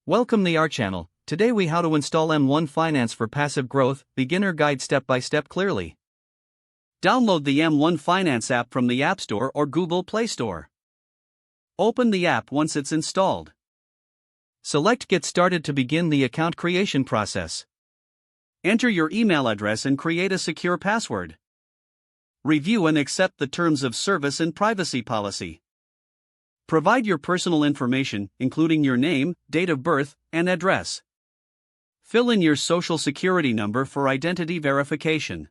Welcome to our channel. Today we how to install M1 Finance for passive growth, beginner guide step by step clearly. Download the M1 Finance app from the App Store or Google Play Store. Open the app once it's installed. Select Get Started to begin the account creation process. Enter your email address and create a secure password. Review and accept the terms of service and privacy policy. Provide your personal information, including your name, date of birth, and address. Fill in your social security number for identity verification.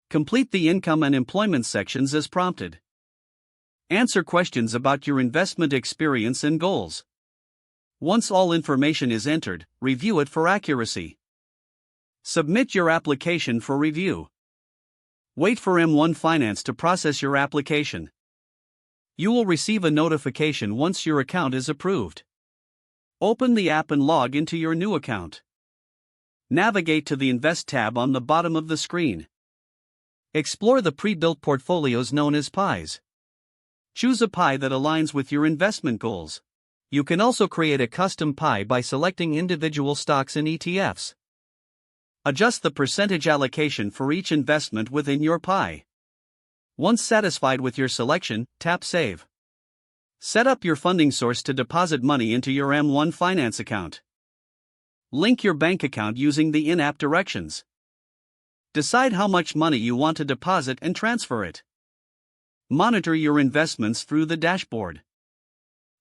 Complete the income and employment sections as prompted. Answer questions about your investment experience and goals. Once all information is entered, review it for accuracy. Submit your application for review. Wait for M1 Finance to process your application. You will receive a notification once your account is approved. Open the app and log into your new account. Navigate to the Invest tab on the bottom of the screen. Explore the pre-built portfolios known as pies. Choose a pie that aligns with your investment goals. You can also create a custom pie by selecting individual stocks and ETFs. Adjust the percentage allocation for each investment within your pie. Once satisfied with your selection, tap Save. Set up your funding source to deposit money into your M1 Finance account. Link your bank account using the in-app directions. Decide how much money you want to deposit and transfer it. Monitor your investments through the dashboard.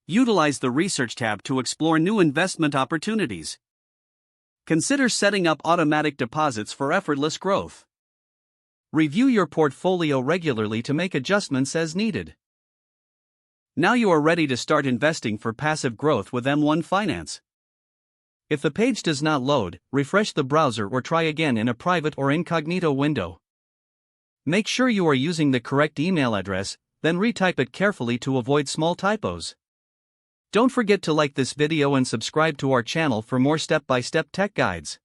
Utilize the Research tab to explore new investment opportunities. Consider setting up automatic deposits for effortless growth. Review your portfolio regularly to make adjustments as needed. Now you are ready to start investing for passive growth with M1 Finance. If the page does not load, refresh the browser or try again in a private or incognito window. Make sure you are using the correct email address, then retype it carefully to avoid small typos. Don't forget to like this video and subscribe to our channel for more step-by-step tech guides.